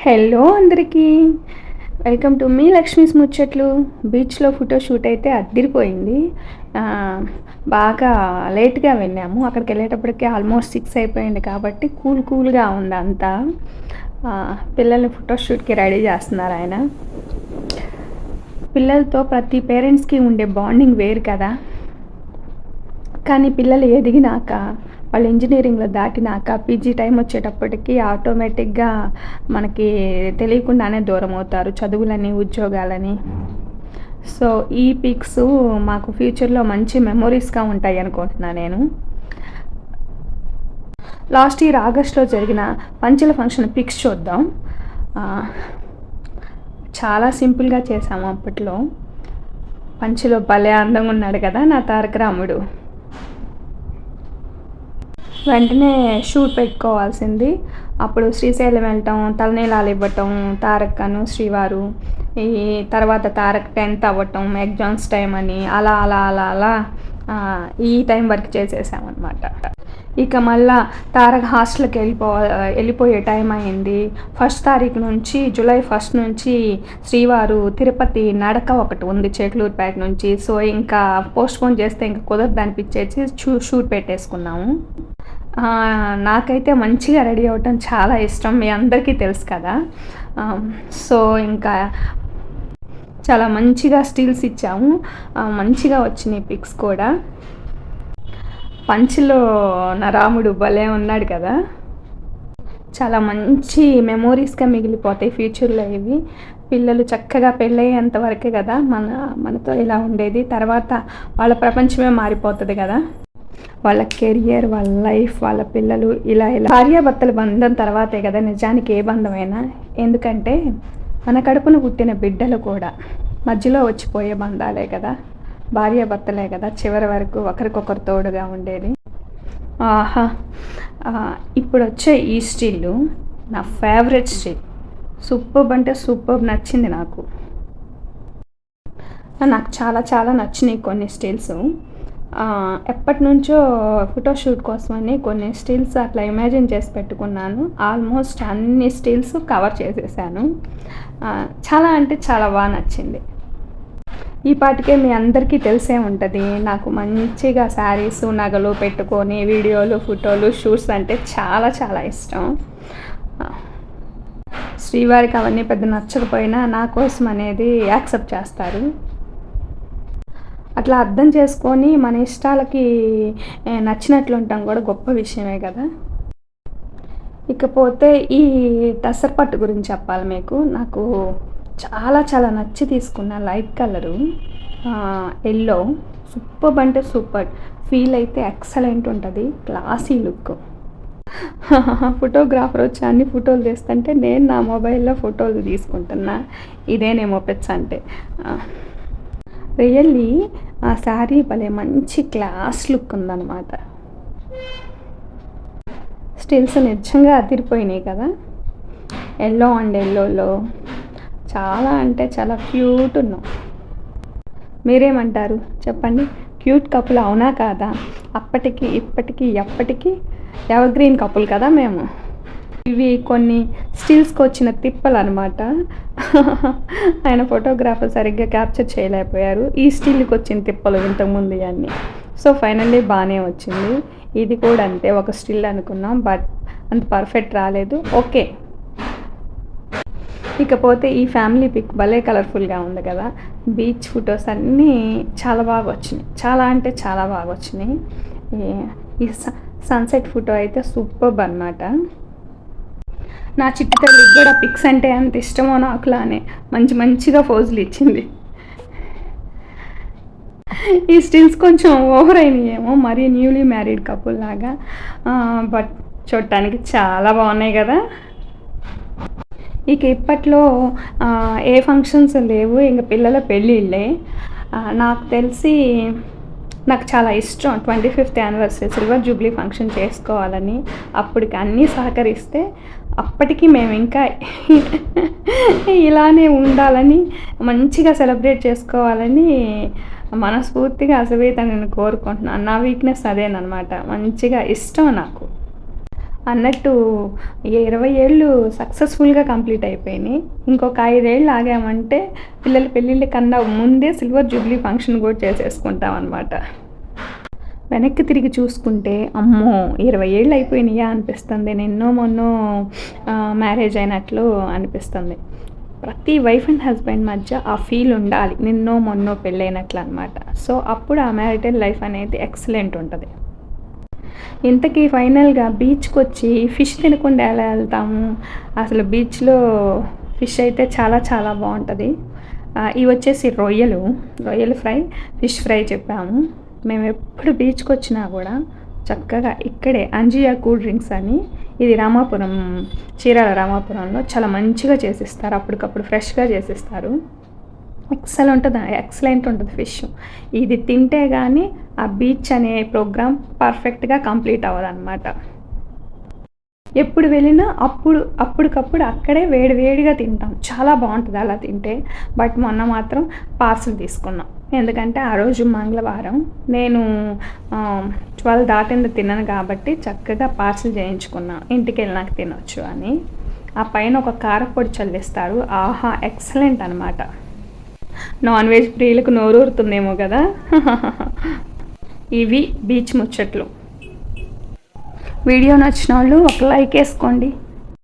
Hello అందరికీ, welcome to me Lakshmi's ముచ్చట్లు. బీచ్లో ఫోటోషూట్ అయితే అద్దిరిపోయింది. బాగా లేట్గా వెళ్ళాము. అక్కడికి వెళ్ళేటప్పటికి ఆల్మోస్ట్ 6 అయిపోయింది కాబట్టి కూల్గా ఉంది అంతా. పిల్లల్ని ఫోటోషూట్కి రెడీ చేస్తున్నారు ఆయన. పిల్లలతో ప్రతి పేరెంట్స్కి ఉండే బాండింగ్ వేరు కదా. కానీ పిల్లలు ఎదిగినాక, వాళ్ళు ఇంజనీరింగ్లో దాటినాక పీజీ టైం వచ్చేటప్పటికి ఆటోమేటిక్గా మనకి తెలియకుండానే దూరం అవుతారు, చదువులని, ఉద్యోగాలని. సో ఈ పిక్స్ మాకు ఫ్యూచర్లో మంచి మెమొరీస్గా ఉంటాయి అనుకుంటున్నాను నేను. లాస్ట్ ఇయర్ ఆగస్ట్లో జరిగిన పంచెల ఫంక్షన్ పిక్స్ చూద్దాం. చాలా సింపుల్గా చేసాము అప్పట్లో. పంచెలో భలే అందంగా ఉన్నాడు కదా నా తారక రాముడు. వెంటనే షూట్ పెట్టుకోవాల్సింది. అప్పుడు శ్రీశైలం వెళ్ళటం, తలనీలాలు ఇవ్వటం, తారక్కను శ్రీవారు. ఈ తర్వాత తారక్ 10th అవ్వటం, ఎగ్జామ్స్ టైం అని అలా అలా అలా అలా ఈ టైం వరకు చేసేసామన్నమాట. ఇక మళ్ళా తారక్ హాస్టల్కి వెళ్ళిపోయే టైం అయింది. 1st తారీఖు నుంచి, జూలై 1st నుంచి శ్రీవారు తిరుపతి నడక ఒకటి ఉంది చేట్లూరుపేట నుంచి. సో ఇంకా పోస్ట్పోన్ చేస్తే ఇంకా కుదరదు అనిపించేసి షూట్ పెట్టేసుకున్నాము. నాకైతే మంచిగా రెడీ అవ్వటం చాలా ఇష్టం, మీ అందరికీ తెలుసు కదా. సో ఇంకా చాలా మంచిగా స్టిల్స్ ఇచ్చాము, మంచిగా వచ్చినాయి పిక్స్ కూడా. పంచిలో నా రాముడు భలే ఉన్నాడు కదా. చాలా మంచి మెమోరీస్గా మిగిలిపోతాయి ఫ్యూచర్లో ఇవి. పిల్లలు చక్కగా పెళ్ళయ్యేంత వరకే కదా మనతో ఇలా ఉండేది. తర్వాత వాళ్ళ ప్రపంచమే మారిపోతుంది కదా. వాళ్ళ కెరియర్, వాళ్ళ లైఫ్, వాళ్ళ పిల్లలు ఇలా భార్యాభర్తల బంధం తర్వాతే కదా నిజానికి ఏ బంధమైనా. ఎందుకంటే మన కడుపున పుట్టిన బిడ్డలు కూడా మధ్యలో వచ్చిపోయే బంధాలే కదా, భార్యాభర్తలే కదా చివరి వరకు ఒకరికొకరు తోడుగా ఉండేది. ఇప్పుడు వచ్చే ఈ స్టిల్ నా ఫేవరెట్ స్టిల్. సూపర్బ్ అంటే సూపర్బ్, నచ్చింది నాకు చాలా చాలా నచ్చినాయి కొన్ని స్టిల్స్. ఎప్పటి నుంచో ఫోటోషూట్ కోసమని కొన్ని స్టిల్స్ అట్లా ఇమాజిన్ చేసి పెట్టుకున్నాను. ఆల్మోస్ట్ అన్ని స్టిల్స్ కవర్ చేసేసాను. చాలా అంటే చాలా బాగా నచ్చింది. ఈ పాటికే మీ అందరికీ తెలిసే ఉంటుంది, నాకు మంచిగా శారీస్, నగలు పెట్టుకొని వీడియోలు, ఫోటోలు, షూట్స్ అంటే చాలా చాలా ఇష్టం. శ్రీవారికి అవన్నీ పెద్ద నచ్చకపోయినా నా కోసం అనేది యాక్సెప్ట్ చేస్తారు. అట్లా అర్థం చేసుకొని మన ఇష్టాలకి నచ్చినట్లు ఉంటాం కూడా గొప్ప విషయమే కదా. ఇకపోతే ఈ టసర్ పట్టు గురించి చెప్పాలి మీకు. నాకు చాలా చాలా నచ్చి తీసుకున్న లైట్ కలరు, ఎల్లో. సూపర్ అంటే సూపర్, ఫీల్ అయితే ఎక్సలెంట్ ఉంటుంది, క్లాసీ లుక్. ఫోటోగ్రాఫర్ వచ్చి అన్ని ఫోటోలు తీస్తుంటే నేను నా మొబైల్లో ఫోటోలు తీసుకుంటున్నా. ఇదేనేమో పిచ్చ అంటే. రియల్లీ ఆ శారీ భలే మంచి క్లాస్ లుక్ ఉందన్నమాట. స్టిల్స్ నిజంగా అదిరిపోయినాయి కదా. ఎల్లో అండ్ ఎల్లోలో చాలా అంటే చాలా క్యూట్ ఉన్నాం. మీరేమంటారు చెప్పండి? క్యూట్ కపుల్ అవునా కాదా? అప్పటికి ఇప్పటికీ ఎప్పటికీ ఎవర్ గ్రీన్ కపుల్ కదా మేము. ఇవి కొన్ని స్టిల్స్కి వచ్చిన తిప్పలు అనమాట. ఆయన ఫోటోగ్రాఫర్ సరిగ్గా క్యాప్చర్ చేయలేకపోయారు ఈ స్టిల్కి వచ్చిన తిప్పలు ఇంతకుముందు ఇవన్నీ. సో ఫైనల్లీ బాగానే వచ్చింది. ఇది కూడా అంతే, ఒక స్టిల్ అనుకున్నాం బట్ అంత పర్ఫెక్ట్ రాలేదు. ఓకే. ఇకపోతే ఈ ఫ్యామిలీ పిక్ భలే కలర్ఫుల్గా ఉంది కదా. బీచ్ ఫొటోస్ అన్నీ చాలా బాగా వచ్చినాయి, చాలా అంటే చాలా బాగా వచ్చినాయి. ఈ సన్సెట్ ఫోటో అయితే సూపర్బ్ అనమాట. నా చిట్టి తల్లికి కూడా పిక్స్ అంటే అంత ఇష్టమో నాకులానే మంచిగా పోజులు ఇచ్చింది. ఈ స్టిల్స్ కొంచెం ఓవర్ అయినాయేమో, మరీ న్యూలీ మ్యారీడ్ కపుల్ లాగా, బట్ చూడటానికి చాలా బాగున్నాయి కదా. ఇక ఇప్పట్లో ఏ ఫంక్షన్స్ లేవు, ఇంక పిల్లల పెళ్ళిళ్ళే. నాకు తెలిసి నాకు చాలా ఇష్టం 25th anniversary silver Jubilee function చేసుకోవాలని. అప్పటికి అన్నీ సహకరిస్తే అప్పటికి మేము ఇంకా ఇలానే ఉండాలని, మంచిగా సెలబ్రేట్ చేసుకోవాలని మనస్ఫూర్తిగా అసవేత నేను కోరుకుంటున్నాను. నా వీక్నెస్ అదేనమాట, మంచిగా ఇష్టం నాకు. అన్నట్టు 20 ఏళ్ళు సక్సెస్ఫుల్గా కంప్లీట్ అయిపోయినాయి. ఇంకొక 5 ఏళ్ళు ఆగామంటే పిల్లల పెళ్ళిళ్ళ కన్నా ముందే సిల్వర్ జూబ్లీ ఫంక్షన్ కూడా చేసేసుకుంటాం అనమాట. వెనక్కి తిరిగి చూసుకుంటే అమ్మో 20 ఏళ్ళు అయిపోయినాయా అనిపిస్తుంది. నిన్నో మొన్నో మ్యారేజ్ అయినట్లు అనిపిస్తుంది. ప్రతి వైఫ్ అండ్ హస్బెండ్ మధ్య ఆ ఫీల్ ఉండాలి, నిన్నో మొన్నో పెళ్ళైనట్లు అనమాట. సో అప్పుడు ఆ మ్యారిటల్ లైఫ్ అనేది ఎక్సలెంట్ ఉంటుంది. ఇంతకీ ఫైనల్గా బీచ్కి వచ్చి ఫిష్ తినకుండా ఎలా వెళ్తాము? అసలు బీచ్లో ఫిష్ అయితే చాలా చాలా బాగుంటుంది. ఇవి వచ్చేసి రొయ్యలు ఫ్రై, ఫిష్ ఫ్రై చెప్పాము. మేము ఎప్పుడు బీచ్కి వచ్చినా కూడా చక్కగా ఇక్కడే అంజియా కూల్ డ్రింక్స్ అని, ఇది రామాపురం, చీరాల రామాపురంలో చాలా మంచిగా చేసిస్తారు. అప్పటికప్పుడు ఫ్రెష్గా చేసిస్తారు. ఎక్సలెంట్ ఉంటుంది ఫిష్. ఇది తింటే కానీ ఆ బీచ్ అనే ప్రోగ్రామ్ పర్ఫెక్ట్గా కంప్లీట్ అవ్వదన్నమాట. ఎప్పుడు వెళ్ళినా అప్పటికప్పుడు అక్కడే వేడివేడిగా తింటాం. చాలా బాగుంటుంది అలా తింటే. బట్ మొన్న మాత్రం పార్సల్ తీసుకున్నాం. ఎందుకంటే ఆ రోజు మంగళవారం, నేను 12 దాటింది తిన్నాను కాబట్టి చక్కగా పార్సల్ చేయించుకున్నాను, ఇంటికి వెళ్ళినాక తినొచ్చు అని. ఆ పైన ఒక కారపొడి చల్లిస్తారు. ఆహా, ఎక్సలెంట్ అనమాట. నాన్ వెజ్ ప్రియులకు నోరూరుతుందేమో కదా. ఇవి బీచ్ ముచ్చట్లు. వీడియో నచ్చిన వాళ్ళు ఒక లైక్ వేసుకోండి.